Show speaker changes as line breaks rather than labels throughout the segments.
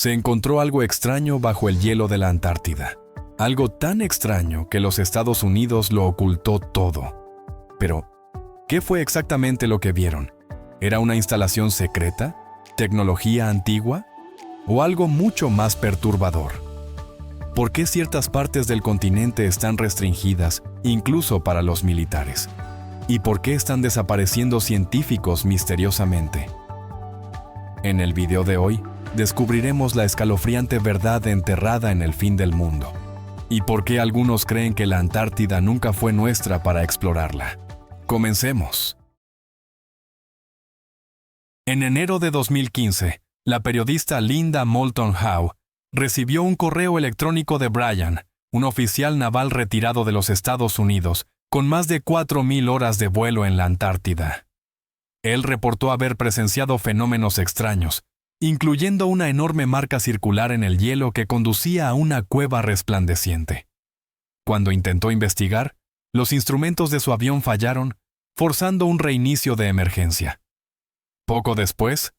Se encontró algo extraño bajo el hielo de la Antártida. Algo tan extraño que los Estados Unidos lo ocultó todo. Pero, ¿qué fue exactamente lo que vieron? ¿Era una instalación secreta? ¿Tecnología antigua? ¿O algo mucho más perturbador? ¿Por qué ciertas partes del continente están restringidas, incluso para los militares? ¿Y por qué están desapareciendo científicos misteriosamente? En el video de hoy, descubriremos la escalofriante verdad enterrada en el fin del mundo. ¿Y por qué algunos creen que la Antártida nunca fue nuestra para explorarla? Comencemos. En enero de 2015, la periodista Linda Moulton Howe recibió un correo electrónico de Brian, un oficial naval retirado de los Estados Unidos, con más de 4.000 horas de vuelo en la Antártida. Él reportó haber presenciado fenómenos extraños, incluyendo una enorme marca circular en el hielo que conducía a una cueva resplandeciente. Cuando intentó investigar, los instrumentos de su avión fallaron, forzando un reinicio de emergencia. Poco después,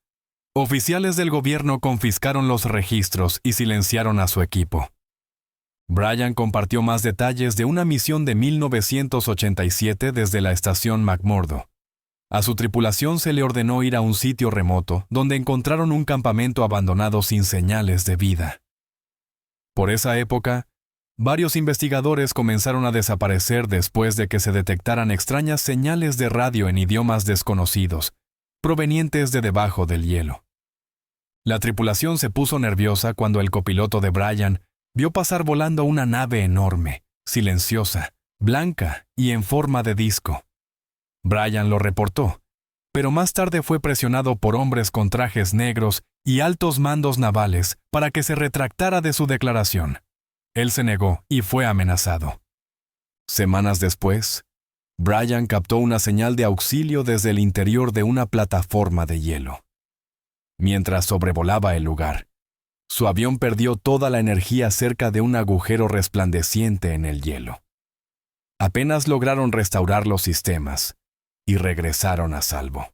oficiales del gobierno confiscaron los registros y silenciaron a su equipo. Brian compartió más detalles de una misión de 1987 desde la estación McMurdo. A su tripulación se le ordenó ir a un sitio remoto donde encontraron un campamento abandonado sin señales de vida. Por esa época, varios investigadores comenzaron a desaparecer después de que se detectaran extrañas señales de radio en idiomas desconocidos, provenientes de debajo del hielo. La tripulación se puso nerviosa cuando el copiloto de Brian vio pasar volando una nave enorme, silenciosa, blanca y en forma de disco. Brian lo reportó, pero más tarde fue presionado por hombres con trajes negros y altos mandos navales para que se retractara de su declaración. Él se negó y fue amenazado. Semanas después, Brian captó una señal de auxilio desde el interior de una plataforma de hielo. Mientras sobrevolaba el lugar, su avión perdió toda la energía cerca de un agujero resplandeciente en el hielo. Apenas lograron restaurar los sistemas y regresaron a salvo.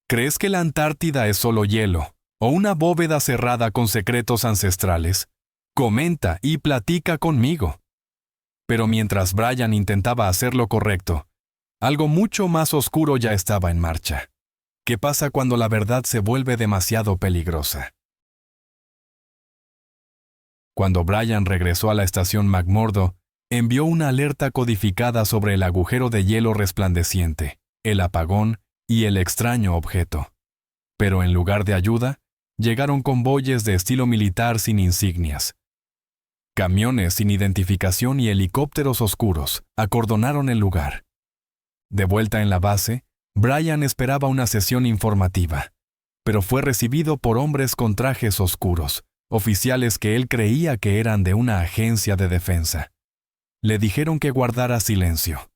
¿Crees que la Antártida es solo hielo o una bóveda cerrada con secretos ancestrales? Comenta y platica conmigo. Pero mientras Brian intentaba hacer lo correcto, algo mucho más oscuro ya estaba en marcha. ¿Qué pasa cuando la verdad se vuelve demasiado peligrosa? Cuando Brian regresó a la estación McMurdo, envió una alerta codificada sobre el agujero de hielo resplandeciente, el apagón y el extraño objeto. Pero en lugar de ayuda, llegaron convoyes de estilo militar sin insignias. Camiones sin identificación y helicópteros oscuros acordonaron el lugar. De vuelta en la base, Brian esperaba una sesión informativa, pero fue recibido por hombres con trajes oscuros, oficiales que él creía que eran de una agencia de defensa. Le dijeron que guardara silencio.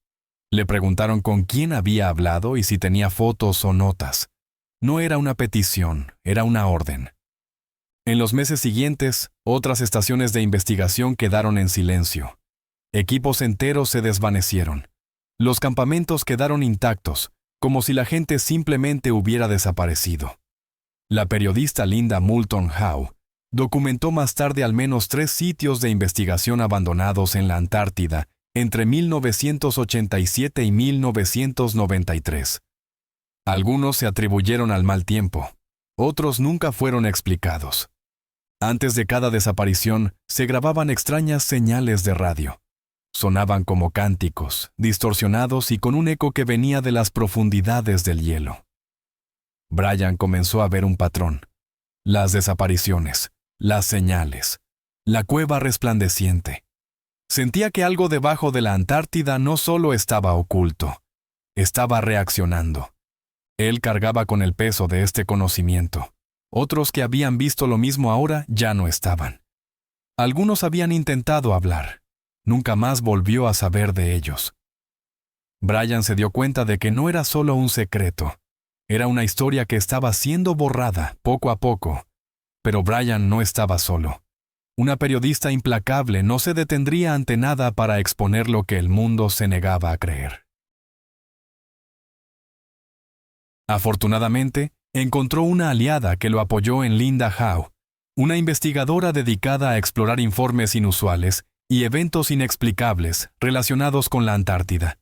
Le preguntaron con quién había hablado y si tenía fotos o notas. No era una petición, era una orden. En los meses siguientes, otras estaciones de investigación quedaron en silencio. Equipos enteros se desvanecieron. Los campamentos quedaron intactos, como si la gente simplemente hubiera desaparecido. La periodista Linda Moulton Howe documentó más tarde al menos 3 sitios de investigación abandonados en la Antártida entre 1987 y 1993. Algunos se atribuyeron al mal tiempo, otros nunca fueron explicados. Antes de cada desaparición, se grababan extrañas señales de radio. Sonaban como cánticos, distorsionados y con un eco que venía de las profundidades del hielo. Brian comenzó a ver un patrón: las desapariciones, las señales, la cueva resplandeciente. Sentía que algo debajo de la Antártida no solo estaba oculto, estaba reaccionando. Él cargaba con el peso de este conocimiento. Otros que habían visto lo mismo ahora ya no estaban. Algunos habían intentado hablar. Nunca más volvió a saber de ellos. Brian se dio cuenta de que no era solo un secreto. Era una historia que estaba siendo borrada poco a poco. Pero Brian no estaba solo. Una periodista implacable no se detendría ante nada para exponer lo que el mundo se negaba a creer. Afortunadamente, encontró una aliada que lo apoyó en Linda Howe, una investigadora dedicada a explorar informes inusuales y eventos inexplicables relacionados con la Antártida.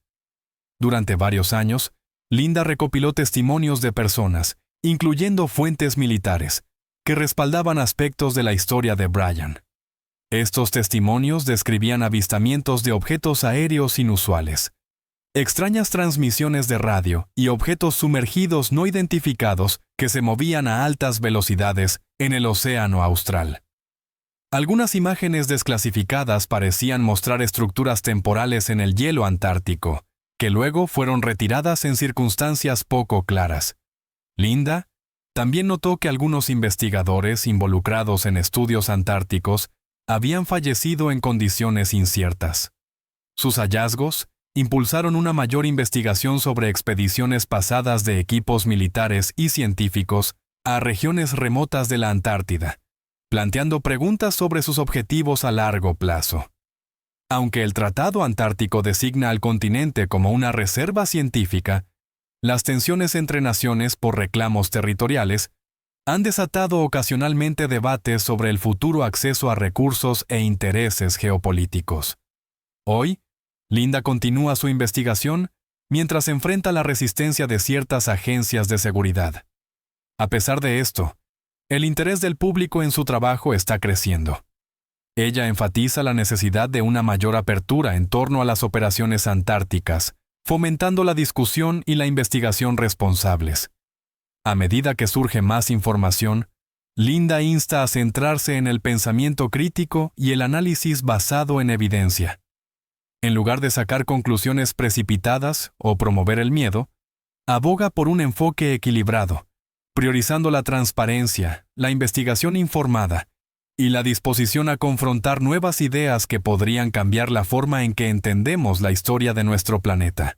Durante varios años, Linda recopiló testimonios de personas, incluyendo fuentes militares, que respaldaban aspectos de la historia de Brian. Estos testimonios describían avistamientos de objetos aéreos inusuales, extrañas transmisiones de radio y objetos sumergidos no identificados que se movían a altas velocidades en el océano austral. Algunas imágenes desclasificadas parecían mostrar estructuras temporales en el hielo antártico, que luego fueron retiradas en circunstancias poco claras. Linda también notó que algunos investigadores involucrados en estudios antárticos habían fallecido en condiciones inciertas. Sus hallazgos impulsaron una mayor investigación sobre expediciones pasadas de equipos militares y científicos a regiones remotas de la Antártida, planteando preguntas sobre sus objetivos a largo plazo. Aunque el Tratado Antártico designa al continente como una reserva científica, las tensiones entre naciones por reclamos territoriales han desatado ocasionalmente debates sobre el futuro acceso a recursos e intereses geopolíticos. Hoy, Linda continúa su investigación mientras enfrenta la resistencia de ciertas agencias de seguridad. A pesar de esto, el interés del público en su trabajo está creciendo. Ella enfatiza la necesidad de una mayor apertura en torno a las operaciones antárticas, fomentando la discusión y la investigación responsables. A medida que surge más información, Linda insta a centrarse en el pensamiento crítico y el análisis basado en evidencia. En lugar de sacar conclusiones precipitadas o promover el miedo, aboga por un enfoque equilibrado, priorizando la transparencia, la investigación informada y la disposición a confrontar nuevas ideas que podrían cambiar la forma en que entendemos la historia de nuestro planeta.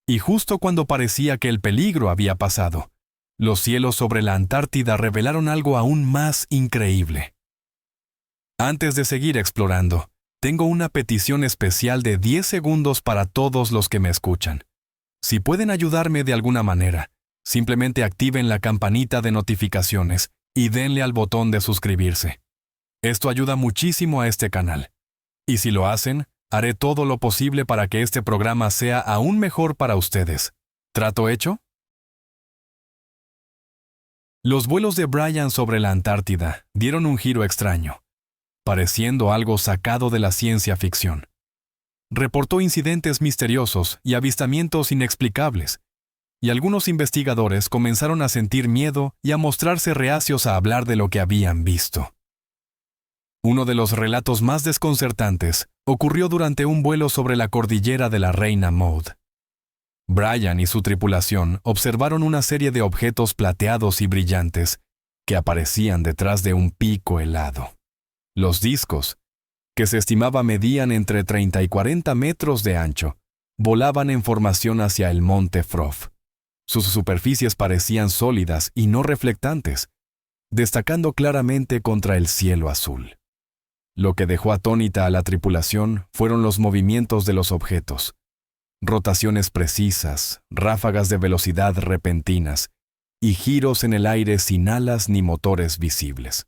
Y justo cuando parecía que el peligro había pasado, los cielos sobre la Antártida revelaron algo aún más increíble. Antes de seguir explorando, tengo una petición especial de 10 segundos para todos los que me escuchan. Si pueden ayudarme de alguna manera, simplemente activen la campanita de notificaciones y denle al botón de suscribirse. Esto ayuda muchísimo a este canal. Y si lo hacen, haré todo lo posible para que este programa sea aún mejor para ustedes. ¿Trato hecho? Los vuelos de Brian sobre la Antártida dieron un giro extraño, pareciendo algo sacado de la ciencia ficción. Reportó incidentes misteriosos y avistamientos inexplicables, y algunos investigadores comenzaron a sentir miedo y a mostrarse reacios a hablar de lo que habían visto. Uno de los relatos más desconcertantes ocurrió durante un vuelo sobre la cordillera de la Reina Maud. Brian y su tripulación observaron una serie de objetos plateados y brillantes que aparecían detrás de un pico helado. Los discos, que se estimaba medían entre 30 y 40 metros de ancho, volaban en formación hacia el monte Froth. Sus superficies parecían sólidas y no reflectantes, destacando claramente contra el cielo azul. Lo que dejó atónita a la tripulación fueron los movimientos de los objetos. Rotaciones precisas, ráfagas de velocidad repentinas y giros en el aire sin alas ni motores visibles.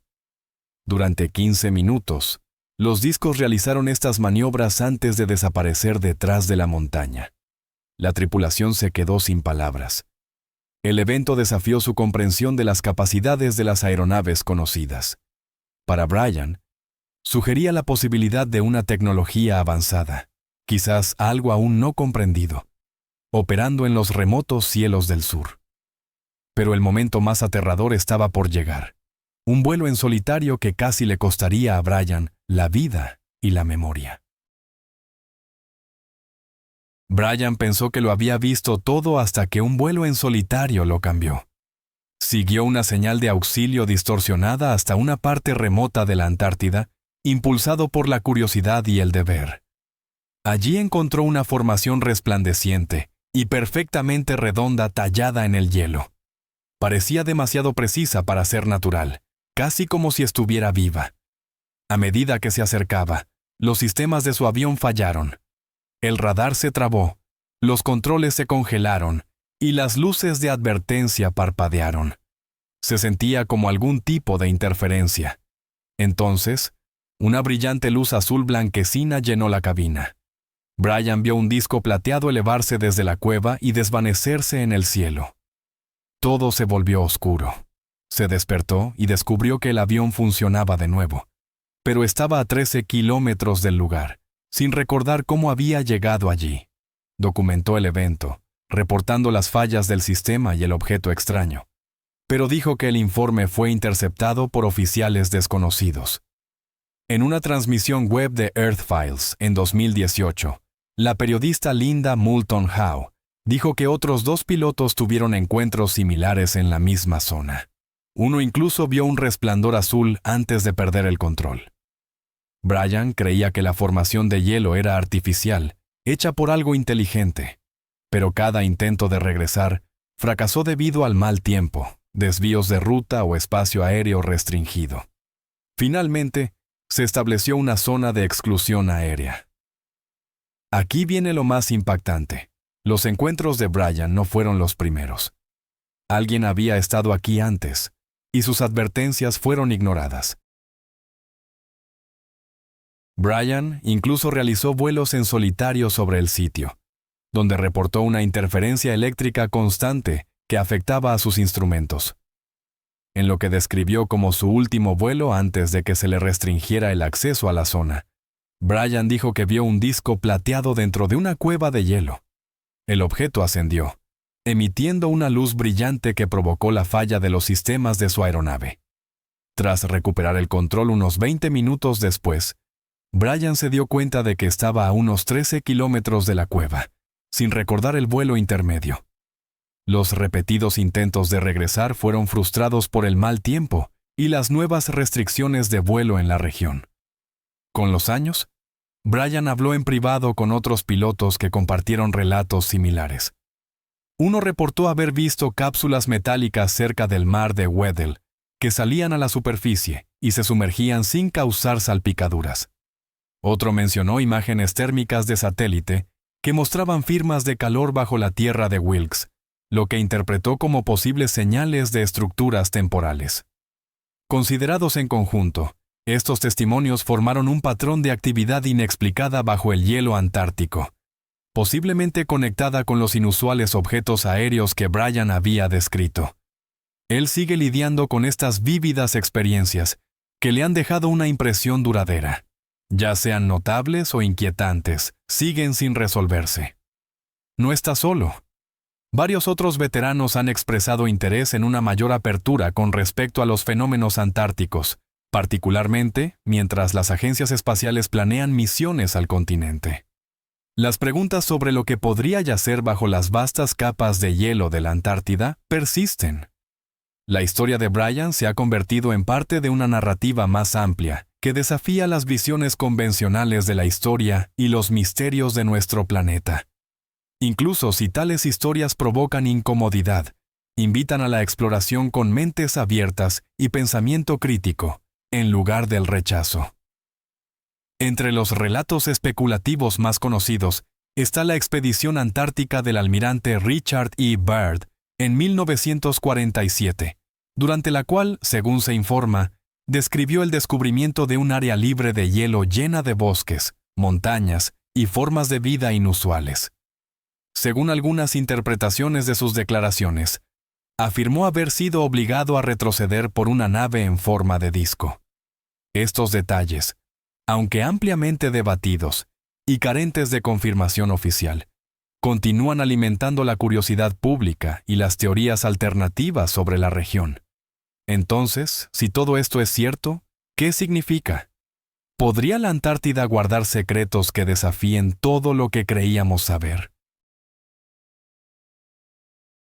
Durante 15 minutos, los discos realizaron estas maniobras antes de desaparecer detrás de la montaña. La tripulación se quedó sin palabras. El evento desafió su comprensión de las capacidades de las aeronaves conocidas. Para Brian, sugería la posibilidad de una tecnología avanzada, quizás algo aún no comprendido, operando en los remotos cielos del sur. Pero el momento más aterrador estaba por llegar. Un vuelo en solitario que casi le costaría a Brian la vida y la memoria. Brian pensó que lo había visto todo hasta que un vuelo en solitario lo cambió. Siguió una señal de auxilio distorsionada hasta una parte remota de la Antártida, impulsado por la curiosidad y el deber. Allí encontró una formación resplandeciente y perfectamente redonda tallada en el hielo. Parecía demasiado precisa para ser natural, casi como si estuviera viva. A medida que se acercaba, los sistemas de su avión fallaron. El radar se trabó, los controles se congelaron y las luces de advertencia parpadearon. Se sentía como algún tipo de interferencia, Entonces, una brillante luz azul blanquecina llenó la cabina. Brian vio un disco plateado elevarse desde la cueva y desvanecerse en el cielo. Todo se volvió oscuro. Se despertó y descubrió que el avión funcionaba de nuevo, pero estaba a 13 kilómetros del lugar, sin recordar cómo había llegado allí. Documentó el evento, reportando las fallas del sistema y el objeto extraño, pero dijo que el informe fue interceptado por oficiales desconocidos. En una transmisión web de Earth Files en 2018, la periodista Linda Moulton Howe dijo que otros 2 pilotos tuvieron encuentros similares en la misma zona. Uno incluso vio un resplandor azul antes de perder el control. Brian creía que la formación de hielo era artificial, hecha por algo inteligente, pero cada intento de regresar fracasó debido al mal tiempo, desvíos de ruta o espacio aéreo restringido. Finalmente, se estableció una zona de exclusión aérea. Aquí viene lo más impactante. Los encuentros de Brian no fueron los primeros. Alguien había estado aquí antes, y sus advertencias fueron ignoradas. Brian incluso realizó vuelos en solitario sobre el sitio, donde reportó una interferencia eléctrica constante que afectaba a sus instrumentos. En lo que describió como su último vuelo antes de que se le restringiera el acceso a la zona, Brian dijo que vio un disco plateado dentro de una cueva de hielo. El objeto ascendió, emitiendo una luz brillante que provocó la falla de los sistemas de su aeronave. Tras recuperar el control unos 20 minutos después, Brian se dio cuenta de que estaba a unos 13 kilómetros de la cueva, sin recordar el vuelo intermedio. Los repetidos intentos de regresar fueron frustrados por el mal tiempo y las nuevas restricciones de vuelo en la región. Con los años, Brian habló en privado con otros pilotos que compartieron relatos similares. Uno reportó haber visto cápsulas metálicas cerca del mar de Weddell, que salían a la superficie y se sumergían sin causar salpicaduras. Otro mencionó imágenes térmicas de satélite que mostraban firmas de calor bajo la tierra de Wilkes, lo que interpretó como posibles señales de estructuras temporales. Considerados en conjunto, estos testimonios formaron un patrón de actividad inexplicada bajo el hielo antártico, posiblemente conectada con los inusuales objetos aéreos que Brian había descrito. Él sigue lidiando con estas vívidas experiencias que le han dejado una impresión duradera. Ya sean notables o inquietantes, siguen sin resolverse. No está solo. Varios otros veteranos han expresado interés en una mayor apertura con respecto a los fenómenos antárticos, particularmente mientras las agencias espaciales planean misiones al continente. Las preguntas sobre lo que podría yacer bajo las vastas capas de hielo de la Antártida persisten. La historia de Brian se ha convertido en parte de una narrativa más amplia, que desafía las visiones convencionales de la historia y los misterios de nuestro planeta. Incluso si tales historias provocan incomodidad, invitan a la exploración con mentes abiertas y pensamiento crítico, en lugar del rechazo. Entre los relatos especulativos más conocidos está la expedición antártica del almirante Richard E. Byrd en 1947, durante la cual, según se informa, describió el descubrimiento de un área libre de hielo llena de bosques, montañas y formas de vida inusuales. Según algunas interpretaciones de sus declaraciones, afirmó haber sido obligado a retroceder por una nave en forma de disco. Estos detalles, aunque ampliamente debatidos y carentes de confirmación oficial, continúan alimentando la curiosidad pública y las teorías alternativas sobre la región. Entonces, si todo esto es cierto, ¿qué significa? ¿Podría la Antártida guardar secretos que desafíen todo lo que creíamos saber?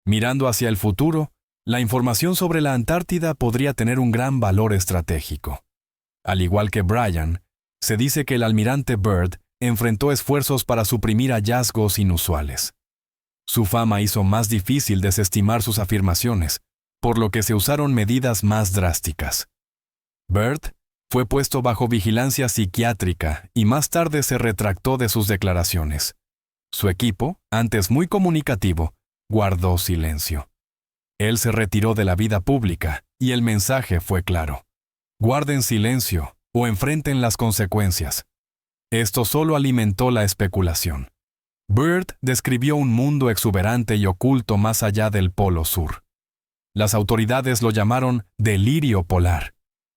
Mirando hacia el futuro, la información sobre la Antártida podría tener un gran valor estratégico. Al igual que Brian, se dice que el almirante Byrd enfrentó esfuerzos para suprimir hallazgos inusuales. Su fama hizo más difícil desestimar sus afirmaciones, por lo que se usaron medidas más drásticas. Byrd fue puesto bajo vigilancia psiquiátrica y más tarde se retractó de sus declaraciones. Su equipo, antes muy comunicativo, guardó silencio. Él se retiró de la vida pública y el mensaje fue claro. guarden silencio o enfrenten las consecuencias. Esto solo alimentó la especulación. Byrd describió un mundo exuberante y oculto más allá del Polo Sur. Las autoridades lo llamaron delirio polar,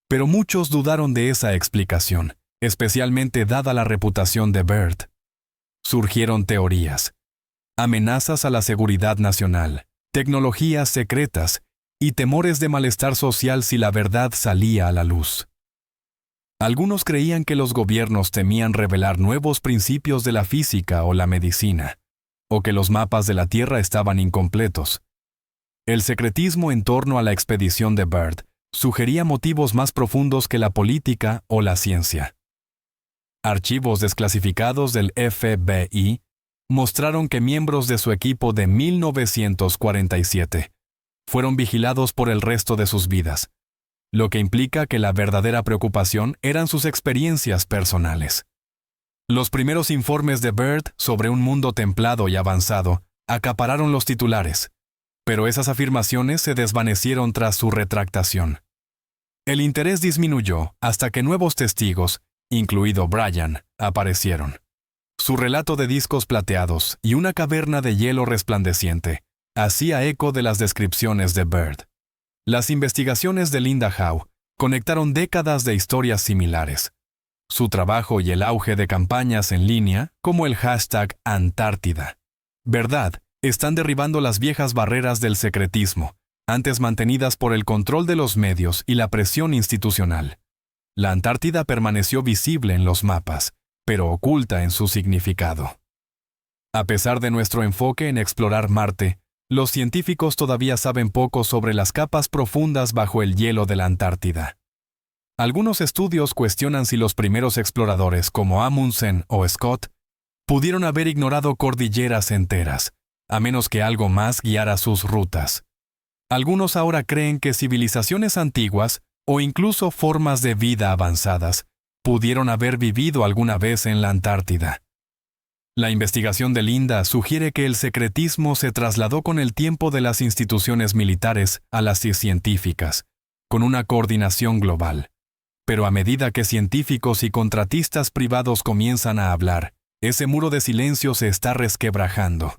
pero muchos dudaron de esa explicación, especialmente dada la reputación de Byrd. Surgieron teorías, amenazas a la seguridad nacional, tecnologías secretas y temores de malestar social si la verdad salía a la luz. Algunos creían que los gobiernos temían revelar nuevos principios de la física o la medicina, o que los mapas de la Tierra estaban incompletos. El secretismo en torno a la expedición de Byrd sugería motivos más profundos que la política o la ciencia. Archivos desclasificados del FBI mostraron que miembros de su equipo de 1947 fueron vigilados por el resto de sus vidas, lo que implica que la verdadera preocupación eran sus experiencias personales. Los primeros informes de Byrd sobre un mundo templado y avanzado acapararon los titulares, pero esas afirmaciones se desvanecieron tras su retractación. El interés disminuyó hasta que nuevos testigos, incluido Brian, aparecieron. Su relato de discos plateados y una caverna de hielo resplandeciente hacía eco de las descripciones de Byrd. Las investigaciones de Linda Howe conectaron décadas de historias similares. Su trabajo y el auge de campañas en línea, como el hashtag Antártida Verdad, están derribando las viejas barreras del secretismo, antes mantenidas por el control de los medios y la presión institucional. La Antártida permaneció visible en los mapas, pero oculta en su significado. A pesar de nuestro enfoque en explorar Marte, los científicos todavía saben poco sobre las capas profundas bajo el hielo de la Antártida. Algunos estudios cuestionan si los primeros exploradores, como Amundsen o Scott, pudieron haber ignorado cordilleras enteras, a menos que algo más guiara sus rutas. Algunos ahora creen que civilizaciones antiguas, o incluso formas de vida avanzadas, pudieron haber vivido alguna vez en la Antártida. La investigación de Linda sugiere que el secretismo se trasladó con el tiempo de las instituciones militares a las científicas, con una coordinación global. Pero a medida que científicos y contratistas privados comienzan a hablar, ese muro de silencio se está resquebrajando.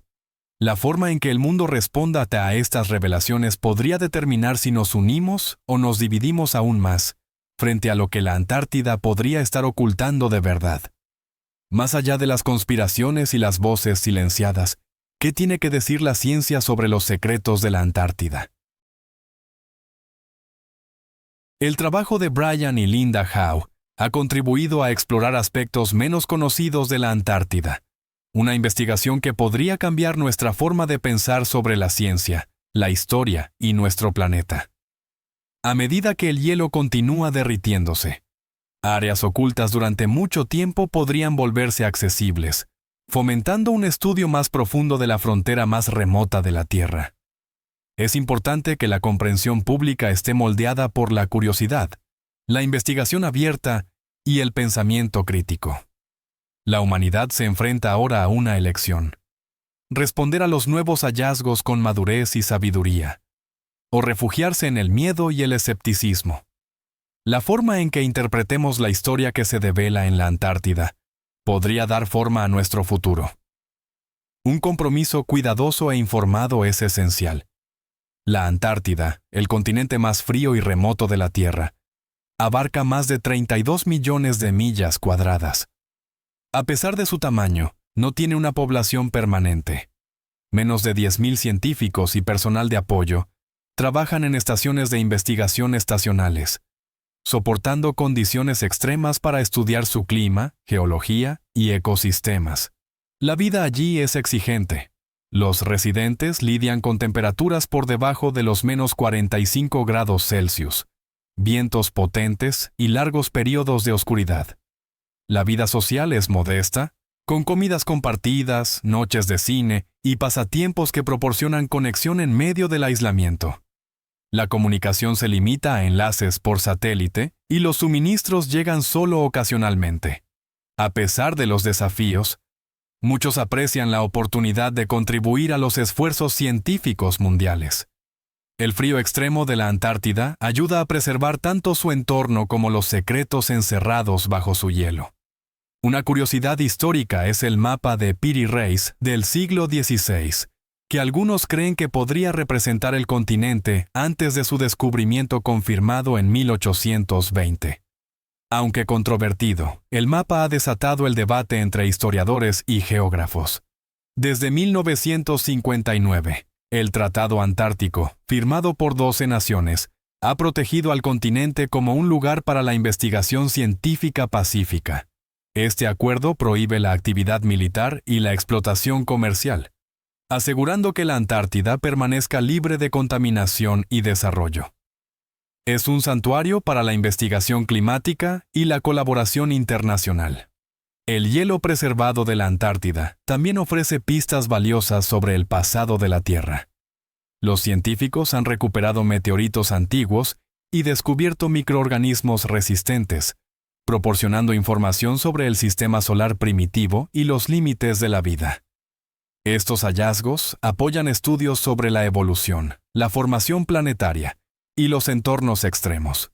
La forma en que el mundo responda a estas revelaciones podría determinar si nos unimos o nos dividimos aún más, frente a lo que la Antártida podría estar ocultando de verdad. Más allá de las conspiraciones y las voces silenciadas, ¿qué tiene que decir la ciencia sobre los secretos de la Antártida? El trabajo de Brian y Linda Howe ha contribuido a explorar aspectos menos conocidos de la Antártida, una investigación que podría cambiar nuestra forma de pensar sobre la ciencia, la historia y nuestro planeta. A medida que el hielo continúa derritiéndose, áreas ocultas durante mucho tiempo podrían volverse accesibles, fomentando un estudio más profundo de la frontera más remota de la Tierra. Es importante que la comprensión pública esté moldeada por la curiosidad, la investigación abierta y el pensamiento crítico. La humanidad se enfrenta ahora a una elección: responder a los nuevos hallazgos con madurez y sabiduría, o refugiarse en el miedo y el escepticismo. La forma en que interpretemos la historia que se devela en la Antártida podría dar forma a nuestro futuro. Un compromiso cuidadoso e informado es esencial. La Antártida, el continente más frío y remoto de la Tierra, abarca más de 32 millones de millas cuadradas. A pesar de su tamaño, no tiene una población permanente. Menos de 10.000 científicos y personal de apoyo trabajan en estaciones de investigación estacionales, soportando condiciones extremas para estudiar su clima, geología y ecosistemas. La vida allí es exigente. Los residentes lidian con temperaturas por debajo de los menos 45 grados Celsius, vientos potentes y largos periodos de oscuridad. La vida social es modesta, con comidas compartidas, noches de cine y pasatiempos que proporcionan conexión en medio del aislamiento. La comunicación se limita a enlaces por satélite y los suministros llegan solo ocasionalmente. A pesar de los desafíos, muchos aprecian la oportunidad de contribuir a los esfuerzos científicos mundiales. El frío extremo de la Antártida ayuda a preservar tanto su entorno como los secretos encerrados bajo su hielo. Una curiosidad histórica es el mapa de Piri Reis del siglo XVI, que algunos creen que podría representar el continente antes de su descubrimiento confirmado en 1820. Aunque controvertido, el mapa ha desatado el debate entre historiadores y geógrafos. Desde 1959, el Tratado Antártico, firmado por 12 naciones, ha protegido al continente como un lugar para la investigación científica pacífica. Este acuerdo prohíbe la actividad militar y la explotación comercial, asegurando que la Antártida permanezca libre de contaminación y desarrollo. Es un santuario para la investigación climática y la colaboración internacional. El hielo preservado de la Antártida también ofrece pistas valiosas sobre el pasado de la Tierra. Los científicos han recuperado meteoritos antiguos y descubierto microorganismos resistentes, proporcionando información sobre el sistema solar primitivo y los límites de la vida. Estos hallazgos apoyan estudios sobre la evolución, la formación planetaria y los entornos extremos.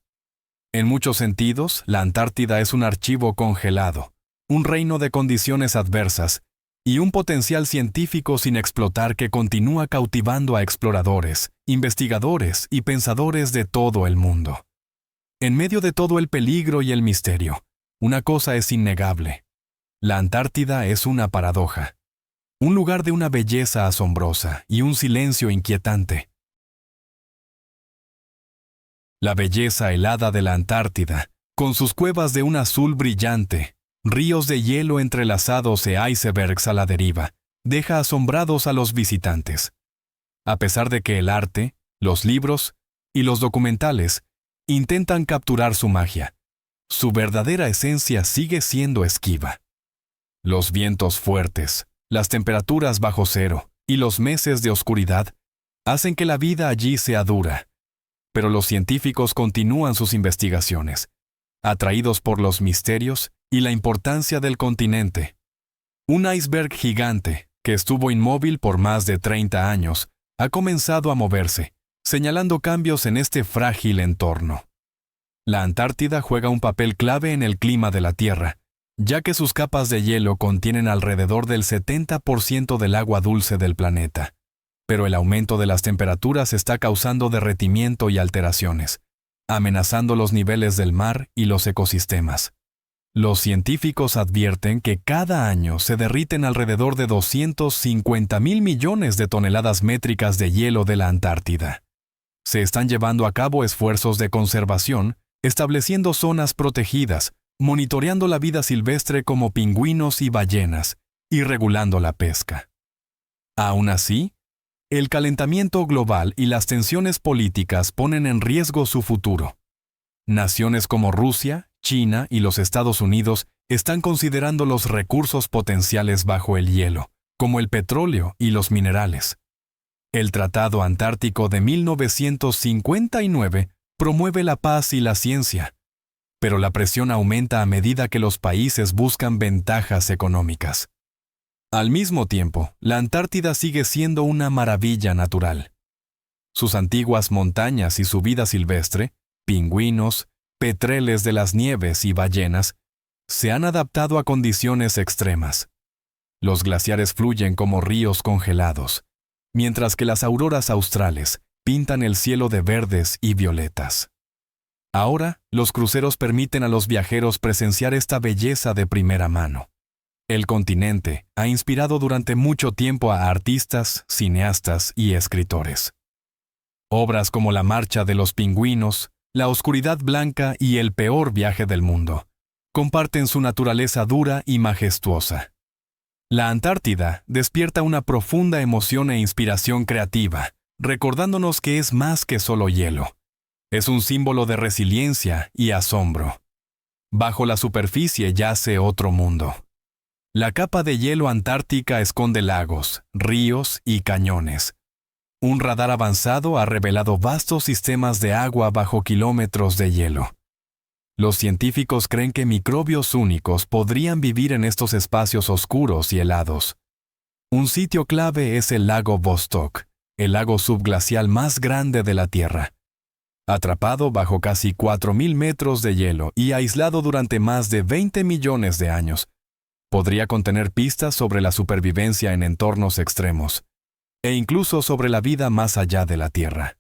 En muchos sentidos, la Antártida es un archivo congelado, un reino de condiciones adversas y un potencial científico sin explotar que continúa cautivando a exploradores, investigadores y pensadores de todo el mundo. En medio de todo el peligro y el misterio, una cosa es innegable. La Antártida es una paradoja, un lugar de una belleza asombrosa y un silencio inquietante. La belleza helada de la Antártida, con sus cuevas de un azul brillante, ríos de hielo entrelazados e icebergs a la deriva, deja asombrados a los visitantes. A pesar de que el arte, los libros y los documentales intentan capturar su magia, su verdadera esencia sigue siendo esquiva. Los vientos fuertes, las temperaturas bajo cero y los meses de oscuridad hacen que la vida allí sea dura. Pero los científicos continúan sus investigaciones, atraídos por los misterios y la importancia del continente. Un iceberg gigante, que estuvo inmóvil por más de 30 años, ha comenzado a moverse, señalando cambios en este frágil entorno. La Antártida juega un papel clave en el clima de la Tierra, ya que sus capas de hielo contienen alrededor del 70% del agua dulce del planeta. Pero el aumento de las temperaturas está causando derretimiento y alteraciones, amenazando los niveles del mar y los ecosistemas. Los científicos advierten que cada año se derriten alrededor de 250.000 millones de toneladas métricas de hielo de la Antártida. Se están llevando a cabo esfuerzos de conservación, estableciendo zonas protegidas, monitoreando la vida silvestre como pingüinos y ballenas, y regulando la pesca. Aún así, el calentamiento global y las tensiones políticas ponen en riesgo su futuro. Naciones como Rusia, China y los Estados Unidos están considerando los recursos potenciales bajo el hielo, como el petróleo y los minerales. El Tratado Antártico de 1959 promueve la paz y la ciencia, pero la presión aumenta a medida que los países buscan ventajas económicas. Al mismo tiempo, la Antártida sigue siendo una maravilla natural. Sus antiguas montañas y su vida silvestre, pingüinos, petreles de las nieves y ballenas, se han adaptado a condiciones extremas. Los glaciares fluyen como ríos congelados, mientras que las auroras australes pintan el cielo de verdes y violetas. Ahora, los cruceros permiten a los viajeros presenciar esta belleza de primera mano. El continente ha inspirado durante mucho tiempo a artistas, cineastas y escritores. Obras como La Marcha de los Pingüinos, La Oscuridad Blanca y El Peor Viaje del Mundo comparten su naturaleza dura y majestuosa. La Antártida despierta una profunda emoción e inspiración creativa, recordándonos que es más que solo hielo. Es un símbolo de resiliencia y asombro. Bajo la superficie yace otro mundo. La capa de hielo antártica esconde lagos, ríos y cañones. Un radar avanzado ha revelado vastos sistemas de agua bajo kilómetros de hielo. Los científicos creen que microbios únicos podrían vivir en estos espacios oscuros y helados. Un sitio clave es el lago Vostok, el lago subglacial más grande de la Tierra. Atrapado bajo casi 4.000 metros de hielo y aislado durante más de 20 millones de años, podría contener pistas sobre la supervivencia en entornos extremos, e incluso sobre la vida más allá de la Tierra.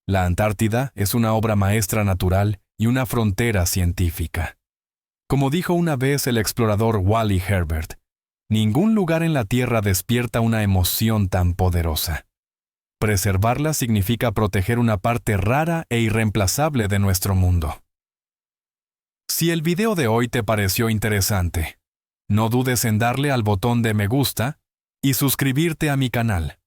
La Antártida es una obra maestra natural y una frontera científica. Como dijo una vez el explorador Wally Herbert, ningún lugar en la Tierra despierta una emoción tan poderosa. Preservarla significa proteger una parte rara e irreemplazable de nuestro mundo. Si el video de hoy te pareció interesante, no dudes en darle al botón de me gusta y suscribirte a mi canal.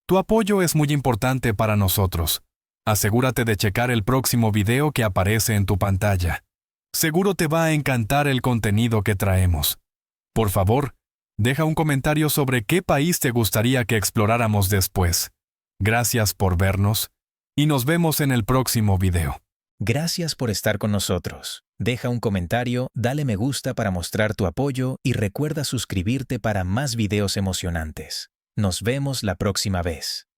Tu apoyo es muy importante para nosotros. Asegúrate de checar el próximo video que aparece en tu pantalla. Seguro te va a encantar el contenido que traemos. Por favor, deja un comentario sobre qué país te gustaría que exploráramos después. Gracias por vernos y nos vemos en el próximo video.
Gracias por estar con nosotros. Deja un comentario, dale me gusta para mostrar tu apoyo y recuerda suscribirte para más videos emocionantes. Nos vemos la próxima vez.